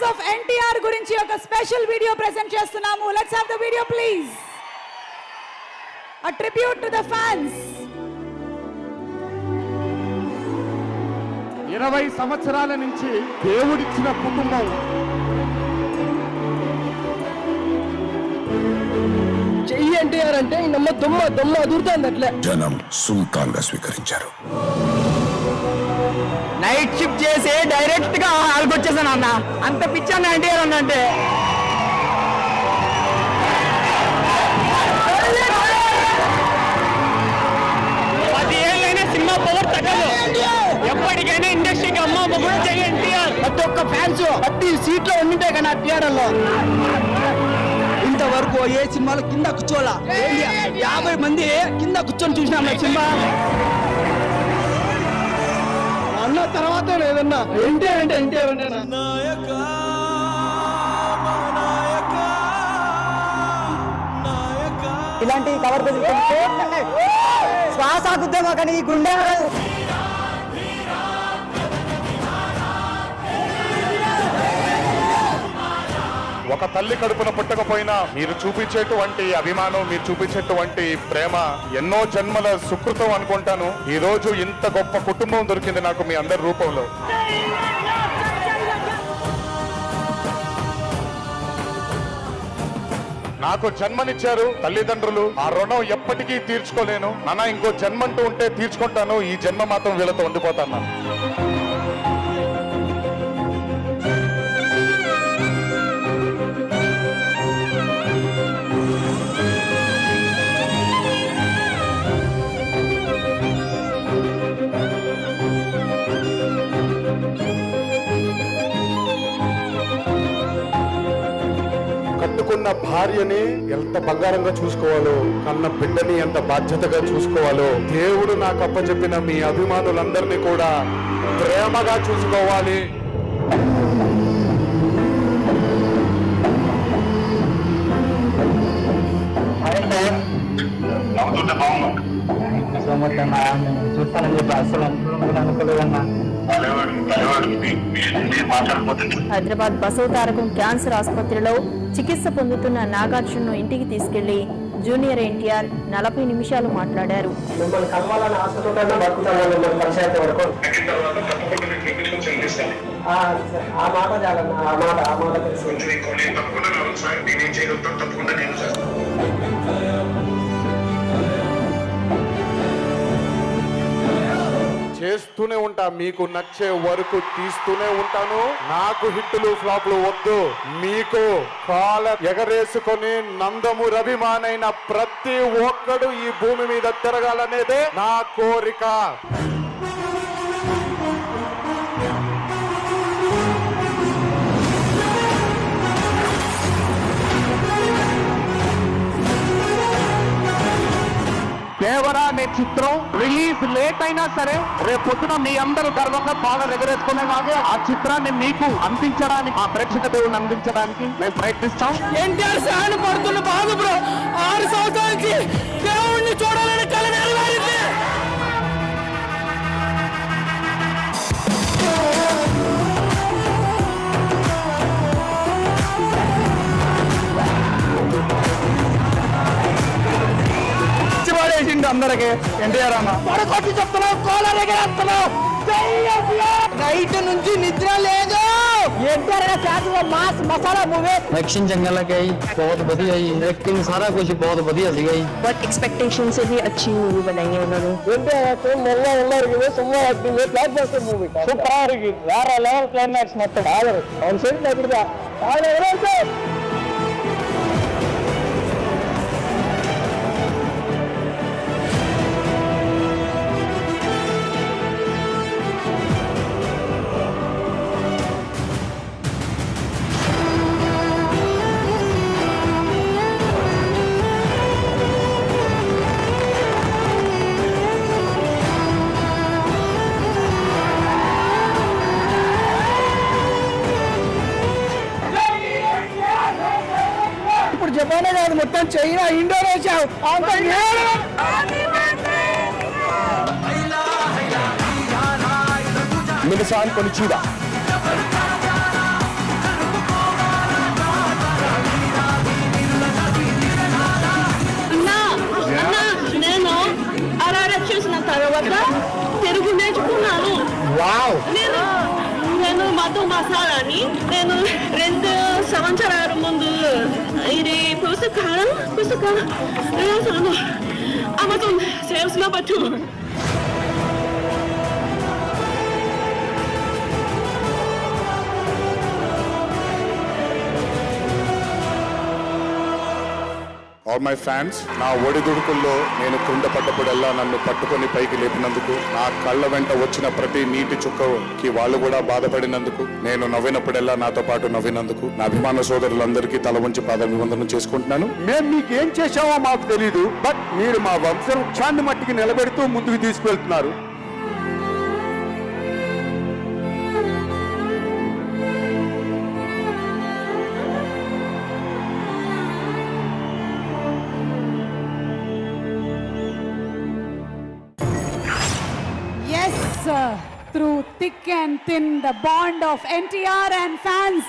Fans of NTR గురించి ఒక special video present చేస్తున్నాము. Let's have the video please. A tribute to the fans. 20 సంవత్సరాల నుంచి దేవుడిచ్చిన కుటుంబం. చెయ్యి ఎన్టీఆర్ అంటే నమ్మ దొమ్మ అదురుతుంది అట్లే. జనం సుల్తాన్ గా స్వీకరించారు. నైట్ షిఫ్ట్ చేసి డైరెక్ట్ గా హాల్కి వచ్చేసాను అన్న. అంత పిచ్చాను ఎన్టీఆర్ అన్న అంటే. సినిమా పవర్ తగ్గదు. ఎప్పటికైనా ఇండస్ట్రీకి అమ్మ మొగుడు చెయ్యి ఎన్టీఆర్. ప్రతి ఒక్క ఫ్యాన్స్ ప్రతి సీట్లో ఉండింటే కానీ ఆ థియేటర్ లో ఇంతవరకు ఏ సినిమాలో కింద కూర్చోలా. 50 మంది కింద కూర్చొని చూసినాం సినిమా. అన్న తర్వాత లేదన్నా ఎన్టీఆర్ అంటే ఎన్టీఆర్ అంటే ఇలాంటి కవర్ శ్వాస గుద్దేమో కానీ ఈ గుండె ఒక తల్లి కడుపున పుట్టకపోయినా మీరు చూపించేటువంటి అభిమానం, మీరు చూపించేటువంటి ప్రేమ ఎన్నో జన్మల సుకృతం అనుకుంటాను. ఈ రోజు ఇంత గొప్ప కుటుంబం దొరికింది నాకు మీ అందరి రూపంలో. నాకు జన్మనిచ్చారు తల్లిదండ్రులు. ఆ రుణం ఎప్పటికీ తీర్చుకోలేను. నాన్న ఇంకో జన్మంటూ ఉంటే తీర్చుకుంటాను. ఈ జన్మ మాత్రం వీళ్ళతో ఉండిపోతాను. కట్టుకున్న భార్యని ఎంత బంగారంగా చూసుకోవాలో, కన్న బిడ్డని ఎంత బాధ్యతగా చూసుకోవాలో దేవుడు నాకు అప్పచెప్పిన మీ అభిమానులందరినీ కూడా ప్రేమగా చూసుకోవాలి. చూస్తానని చెప్పి అసలు అనుకోలేదన్నా. హైదరాబాద్ బసవతారకం క్యాన్సర్ ఆసుపత్రిలో చికిత్స పొందుతున్న నాగార్జునను ఇంటికి తీసుకెళ్లి జూనియర్ ఎన్టీఆర్ 40 నిమిషాలు మాట్లాడారు. చేస్తూనే ఉంటా, మీకు నచ్చే వరకు తీస్తూనే ఉంటాను. నాకు హిట్టులు ఫ్లాప్లు వద్దు. మీకు కాల ఎగరేసుకొని నందమూరి అభిమానైన ప్రతి ఒక్కడు ఈ భూమి మీద తిరగాలనేదే నా కోరిక. దేవరా అనే చిత్రం రిలీజ్ లేట్ అయినా సరే రేపు పొద్దున మీ అందరూ గర్వంగా బాగా ఎగరేసుకునేలాగే ఆ చిత్రాన్ని మీకు అందించడానికి, ఆ ప్రేక్షక దేవుడిని అందించడానికి మేము ప్రయత్నిస్తాం. ఎన్టీఆర్ సహాయం పడుతున్న బాధ బ్రో 6 సంవత్సరాల నుంచి దేవుణ్ణి చూడాలని కల నెరవేరింది. అందరికి ఎన్టీఆర్ అన్న పడకొట్టి చెప్తున్నావు, కోలర్ ఎగరేస్తున్నావు. నైట్ నుంచి నిద్ర లేదు. एक्शन जंगल गई, बहुत बढ़िया ही एक्टिंग, सारा कुछ बहुत बढ़िया सी गई. बहुत एक्सपेक्टेशन से भी अच्छी मूवी बनाई है उन्होंने. సూపర్ వేరే లెవెల్ క్లైమాక్స్ మొత్తం జపానే కాదు మొత్తం చైనా, ఇండోనేషియా మినసాన్ కొనిచీదా మసాలాని నేను 2 సంవత్సరాల ముందు ఇది పుస్తకాలు రాసాను Amazon sales number 2. All my fans, నా ఒడిదుడుకుల్లో నేను కింద పడ్డప్పుడల్లా నన్ను పట్టుకొని పైకి లేపినందుకు, నా కళ్ళ వెంట వచ్చిన ప్రతి నీటి చుక్కకి వాళ్ళు కూడా బాధపడినందుకు, నేను నవ్వినప్పుడల్లా నాతో పాటు నవ్వినందుకు నా అభిమాన సోదరులందరికీ తల వంచి పాదాభివందనం చేసుకుంటున్నాను. మేము మీకు ఏం చేశామో మాకు తెలీదు, బట్ మీరు మా వంశవృక్షాన్ని మట్టికి నిలబెడుతూ ముందుకు తీసుకువెళ్తున్నారు. Yes, through thick and thin, the bond of NTR and fans.